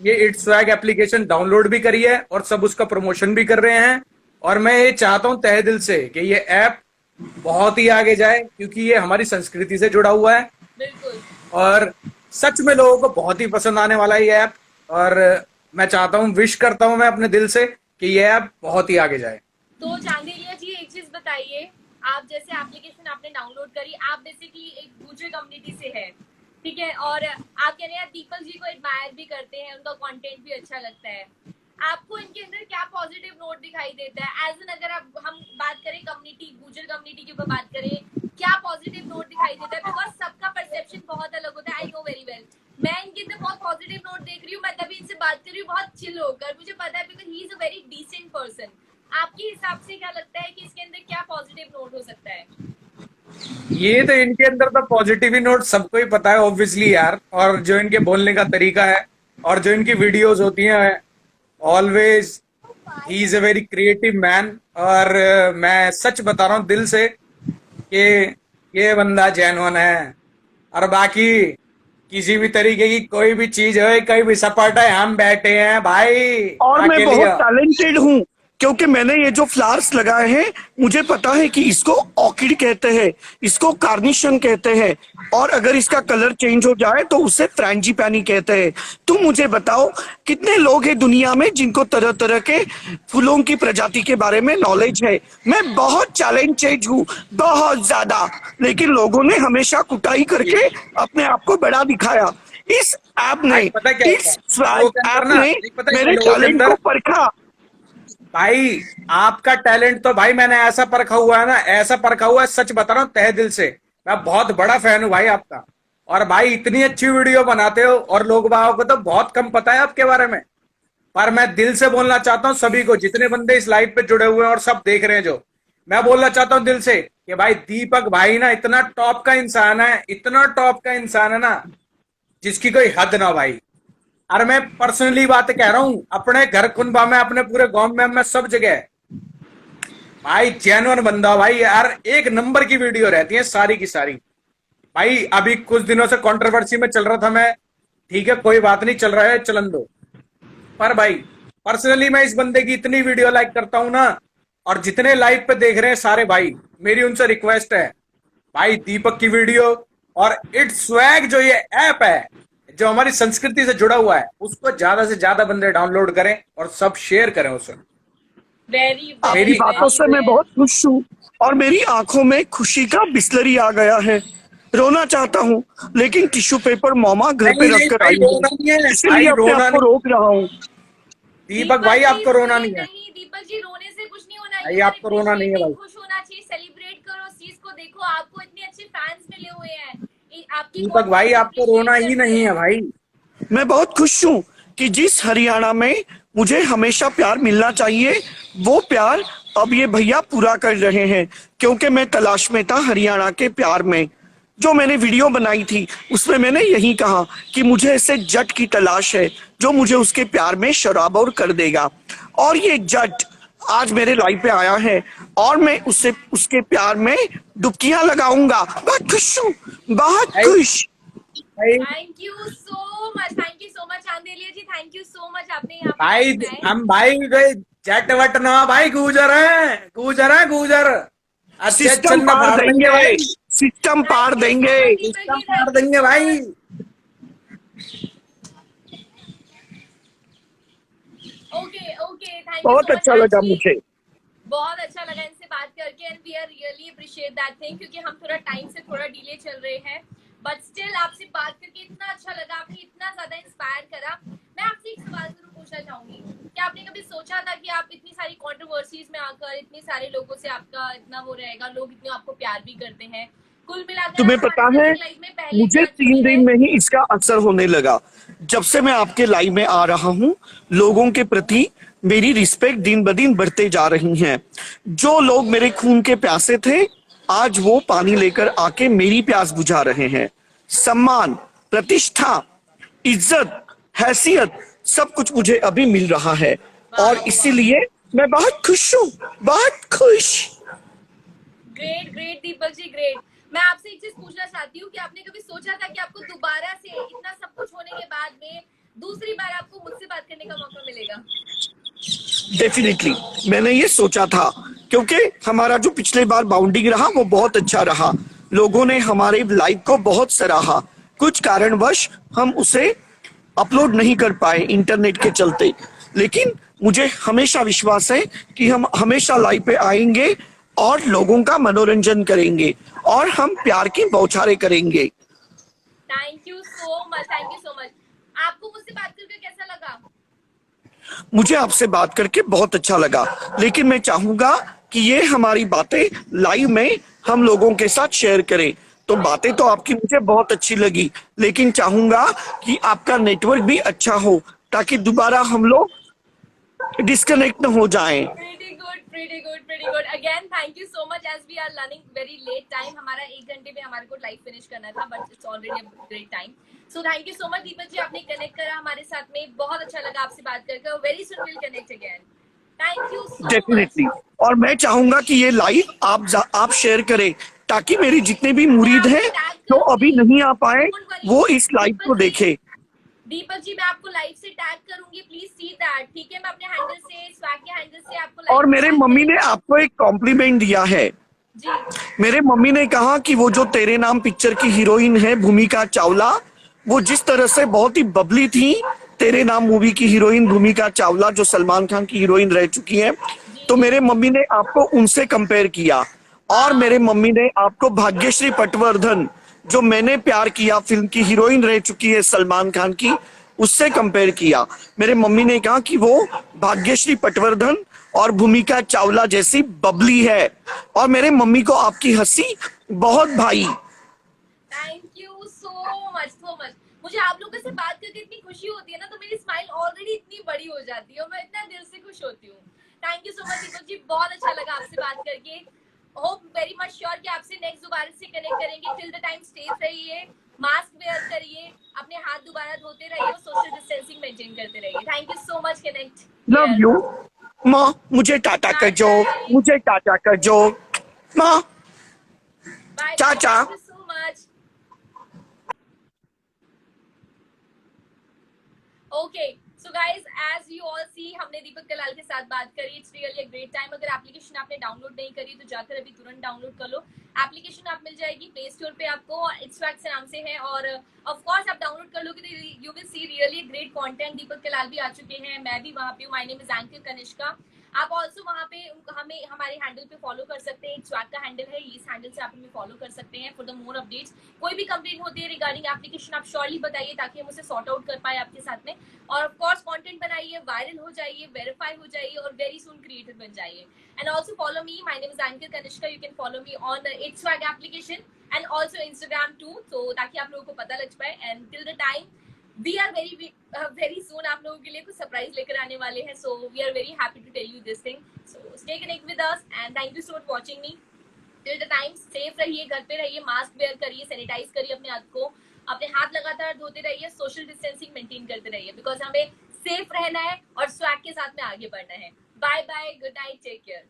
ये इट्स स्वैग एप्लीकेशन डाउनलोड भी करी है और सब उसका प्रमोशन भी कर रहे हैं। और मैं ये चाहता हूं तहे दिल से कि ये ऐप बहुत ही आगे जाए, क्योंकि ये हमारी संस्कृति से जुड़ा हुआ है। बिल्कुल। और सच में लोगों को बहुत ही पसंद आने वाला है ये ऐप। और मैं चाहता हूं, विश करता हूं मैं अपने दिल से कि ये ऐप बहुत ही आगे जाए। तो चांदेलिया जी एक चीज बताइए, आप जैसे एप्लीकेशन आपने डाउनलोड करी, आप बेसिकली एक गुजर कम्युनिटी से है, ठीक है, और आप कह रहे हैं दीपक जी को एडमायर भी करते हैं, उनका कंटेंट भी अच्छा लगता है। आपको इनके अंदर क्या पॉजिटिव नोट दिखाई देता है? एज एन अगर आप हम बात करें कम्युनिटी, गुजर कम्युनिटी के ऊपर बात करें, क्या पॉजिटिव नोट दिखाई देता है? बिकॉज सबका परसेप्शन बहुत अलग होता है, आई नो वेरी वेल। मैं इनके अंदर बहुत पॉजिटिव नोट देख रही हूँ, मैं तभी इनसे बात कर रही हूँ बहुत चिल होकर, मुझे पता है because he is a very decent person. आपके हिसाब से क्या लगता है कि इसके अंदर क्या पॉजिटिव नोट हो सकता है? ये तो इनके अंदर तो पॉजिटिव ही नोट सबको ही पता है ऑब्वियसली यार, और जो इनके बोलने का तरीका है और जो इनकी वीडियोस होती हैं, always he is a very creative man. और मैं सच बता रहा हूँ दिल से कि ये बंदा जेन्युइन है। और बाकी किसी भी तरीके की कोई भी चीज हो, कहीं भी सपाटा है, हम बैठे हैं भाई और मैं आके बहुत लिया। टैलेंटेड हूँ, क्योंकि मैंने ये जो फ्लावर्स लगाए हैं, मुझे पता है कि इसको ऑर्किड कहते हैं, इसको कार्निशन कहते हैं, और अगर इसका कलर चेंज हो जाए तो उसे फ्रैंजीपैनी कहते हैं। तुम मुझे बताओ कितने लोग हैं दुनिया में जिनको तरह तरह के फूलों की प्रजाति के बारे में नॉलेज है। मैं बहुत टैलेंटेड हूँ, बहुत ज्यादा, लेकिन लोगों ने हमेशा कुटाई करके अपने आप को बड़ा दिखाया। इस ऐप ने, भाई पता क्या होता है इस लोगों स्वैग के अंदर ऐप ना, ने नहीं पता क्या मेरे लोगों के टैलेंट को अंदर। परखा। भाई आपका टैलेंट तो भाई मैंने ऐसा परखा हुआ है ना, ऐसा परखा हुआ है, सच बता रहा हूँ तहे दिल से। मैं बहुत बड़ा फैन हूँ भाई आपका। और भाई इतनी अच्छी वीडियो बनाते हो और लोग बागों को तो बहुत कम पता है आपके बारे में। पर मैं दिल से बोलना चाहता हूँ सभी को, जितने बंदे इस लाइव पे जुड़े हुए हैं और सब देख रहे हैं, जो मैं बोलना चाहता हूँ दिल से कि भाई दीपक भाई ना इतना टॉप का इंसान है, इतना टॉप का इंसान है ना, जिसकी कोई हद ना भाई। अरे मैं पर्सनली बात कह रहा हूँ, अपने घर कुनबा में, अपने पूरे गांव में, मैं सब जगह भाई जेन्युइन बंदा भाई यार। एक नंबर की वीडियो रहती है सारी की सारी। भाई अभी कुछ दिनों से कंट्रोवर्सी में चल रहा था मैं, ठीक है कोई बात नहीं, चल रहा है चलन दो। पर भाई पर्सनली मैं इस बंदे की इतनी वीडियो लाइक करता हूं ना, और जितने लाइव पे देख रहे हैं सारे भाई, मेरी उनसे रिक्वेस्ट है भाई दीपक की वीडियो और इट्स स्वैग जो ये ऐप है जो हमारी संस्कृति से जुड़ा हुआ है, उसको ज्यादा से ज्यादा बंदे डाउनलोड करें और सब शेयर करें उसे। वेरी आपकी वेरी मेरी बातों से मैं बहुत खुश हूँ, और मेरी आंखों में खुशी का बिस्लरी आ गया है। रोना चाहता हूँ, लेकिन टिश्यू पेपर मॉमा घर पे नहीं रख नहीं कर भाई आई हूँ, रोना नहीं है इसलिए भाई, अपने आप रोना को नहीं। रोक रहा हूँ। दीपक भाई जी आपको रोना नहीं है नहीं, दीपक जी रोने से कुछ नहीं होना, भाई, यू आर आपको रोना नहीं है अप्रिशिएटिंग, भाई। खुश होना चाहिए, सेलिब्रेट करो उस चीज को। देखो आपको इतने अच्छे फैंस मिले हुए हैं, आपकी दीपक भाई कंटेंट आपको रोना अप्रिशिएट ही करते नहीं हैं। है भाई। मैं बहुत खुश हूँ कि जिस हरियाणा में मुझे हमेशा प्यार मिलना चाहिए, वो प्यार अब ये भैया पूरा कर रहे हैं, क्योंकि मैं तलाश में था हरियाणा के प्यार में। जो मैंने वीडियो बनाई थी उसमें मैंने यही कहा कि मुझे ऐसे जट की तलाश है जो मुझे उसके प्यार में शराबोर कर देगा, और ये जट आज मेरे लाइफ पे आया है, और मैं उससे उसके प्यार में डुबकियां लगाऊंगा। बहुत खुश हूँ, बहुत भाई खुश। भाई thank you so much, thank you so much Chandelia ji, thank you so much, आपने यहाँ पे भाई टाइम है। हम भाई कोई जट वट ना भाई, गुजर है, गुजर है, गुजर। अच्छे सिस्टम चंदा पार फाड़ देंगे देंगे, भाई, सिस्टम पार थैंक यू सो देंगे। मच दीपक सिस्टम जी, फाड़ थैंक यू देंगे सो भाई। Much. Okay okay, thank you बहुत सो मच अच्छा लगा एक्चुअली। मुझे। बहुत अच्छा लगा इनसे बात करके, and we are really appreciate that thing, क्योंकि हम थोड़ा टाइम से थोड़ा डिले चल रहे हैं, बट स्टिल आपसे बात करके इतना अच्छा लगा, आपने इतना ज्यादा इंस्पायर करा। मैं आपसे एक सवाल जरूर पूछना चाहूंगी कि आपने कभी सोचा था कि आप इतनी सारी कंट्रोवर्सीज में आकर इतने सारे लोगों से आपका इतना वो रहेगा, लोग इतने आपको प्यार भी करते हैं, कुल मिलाकर तुम्हें आप पता हमारे है, साथ लाइफ में पहले भी मुझे आ चुके 3 दिन हैं। में ही इसका असर होने लगा। जब से मैं आपके लाइव में आ रहा हूँ, लोगों के प्रति मेरी रिस्पेक्ट दिन ब दिन बढ़ते जा रही हैं। जो लोग मेरे खून के प्यासे थे, आज वो पानी लेकर आके मेरी प्यास बुझा रहे हैं। सम्मान, प्रतिष्ठा, इज्जत, हैसियत, सब कुछ मुझे अभी मिल रहा है, और वाह वाह, इसीलिए मैं बहुत खुश हूँ, बहुत खुश। Great great Deepak ji, great. मैं आपसे एक चीज पूछना चाहती हूँ कि आपने कभी सोचा था कि आपको दोबारा से इतना सब कुछ होने के बाद में दूसरी बार आपको मुझसे बात करने का मौका मिलेगा? डेफिनेटली मैंने ये सोचा था, क्योंकि हमारा जो पिछले बार बाउंडिंग रहा वो बहुत अच्छा रहा। लोगों ने हमारे लाइव को बहुत सराहा। कुछ कारणवश हम उसे अपलोड नहीं कर पाए इंटरनेट के चलते, लेकिन मुझे हमेशा विश्वास है कि हम हमेशा लाइव पे आएंगे और लोगों का मनोरंजन करेंगे, और हम प्यार की बौछारें करेंगे। Thank you so much, thank you so much. आपको मुझसे बात करके कैसा लगा? मुझे आपसे बात करके बहुत अच्छा लगा, लेकिन मैं चाहूंगा कि ये हमारी बातें लाइव में हम लोगों के साथ शेयर करें। तो बातें तो आपकी मुझे बहुत अच्छी लगी, लेकिन चाहूंगा कि आपका नेटवर्क भी अच्छा हो ताकि दोबारा हम लोग डिस्कनेक्ट न हो जाएं। Pretty good, pretty good, pretty good. Again, thank you so much as we are running very late time. हमारा 1 घंटे में हमारे को लाइव फिनिश करना था, but it's already a great time. So thank you so much Deepak ji, आपने connect करा हमारे साथ में, बहुत अच्छा लगा आपसे बात करके. Very soon we'll connect again. Thank you so much. Definitely. और मैं चाहूंगा कि ये लाइव आप शेयर करें ताकि मेरी जितने भी मुरीद हैं जो अभी नहीं आ पाए वो इस लाइव को देखें। दीपक जी, मैं आपको लाइव से टैग करूंगी, प्लीज सी दैट, ठीक है? मैं अपने हैंडल से, स्वैग के हैंडल से आपको लाइव और मेरे मम्मी ने आपको एक कॉम्प्लीमेंट दिया है। जी, मेरे मम्मी ने कहा कि वो जो तेरे नाम पिक्चर की हीरोइन है भूमिका चावला, वो जिस तरह से बहुत ही बबली थी, तेरे नाम मूवी की हीरोइन भूमिका चावला जो सलमान खान की हीरोइन रह चुकी है, तो मेरे मम्मी ने आपको उनसे कंपेयर किया। और मेरे मम्मी ने आपको भाग्यश्री पटवर्धन जो मैंने प्यार किया फिल्म की हीरोइन रह चुकी है सलमान खान की, उससे कंपेयर किया। मेरे मम्मी ने कहा कि वो भाग्यश्री पटवर्धन और भूमिका चावला जैसी बबली है। और मेरे मम्मी को आपकी हंसी बहुत भाई। Thank you so much, so much. मुझे आप लोगों से बात करके इतनी खुशी होती है ना, तो मेरी स्माइल ऑलरेडी इतनी बड़ी हो जाती है और मैं इतना दिल से खुश होती हूँ। Thank you so much Deepak ji, बहुत अच्छा लगा आपसे बात करके। होप वेरी मच श्योर कि आपसे नेक्स्ट दोबारा से कनेक्ट करेंगे। टिल द टाइम सेफ रहिए, मास्क वेयर करिए, अपने हाथ दोबारा धोते रहिए और सोशल डिस्टेंसिंग मेंटेन करते रहिए। Thank you so much. Connect love you माँ, मुझे टाटा कर जो, मुझे टाटा कर जो माँ। बाय। चाचा। Thank you so much. Okay so guys, as you all see, हमने दीपक कलाल के साथ बात करी। It's really a great time. अगर एप्लीकेशन आपने डाउनलोड नहीं करी तो जाकर अभी तुरंत डाउनलोड कर लो। एप्लीकेशन आप मिल जाएगी प्ले स्टोर पे आपको, इट्स फैक्ट से नाम से है। और ऑफ कोर्स आप डाउनलोड कर लोगे तो you will see really great content. Deepak Kalal भी आ चुके हैं, मैं भी वहाँ पे हूँ। My name is anchor Kanishka. आप ऑल्सो वहाँ पे हमें हमारे हैंडल पे फॉलो कर सकते हैं। स्वैग का हैंडल है, इस हैंडल से आप हमें फॉलो कर सकते हैं फॉर द मोर अपडेट्स। कोई भी कंप्लेंट होती है रिगार्डिंग एप्लीकेशन आप श्योरली बताइए ताकि हम उसे सॉर्ट आउट कर पाए आपके साथ में। और ऑफ कोर्स कंटेंट बनाइए, वायरल हो जाइए, वेरीफाई हो जाइए और वेरी सून क्रिएटर बन जाइए। And also follow me, my name is anchor Kanishka. You can follow me on it's Swag application and also Instagram too, तो ताकि आप लोगों को पता लग पाए। And till the time we are very soon आप लोगों के लिए कुछ सरप्राइज लेकर आने वाले हैं। So we are very happy to tell you this thing. So stay connect with us and thank you so much watching me. Till the time safe रहिए, घर पे रहिए, मास्क वेयर करिए, सैनिटाइज करिए अपने हाथ को, अपने हाथ लगातार धोते रहिए, सोशल डिस्टेंसिंग मेंटेन करते रहिए, बिकॉज हमें सेफ रहना है और स्वैग के साथ में आगे बढ़ना है। Bye bye, good night, take care.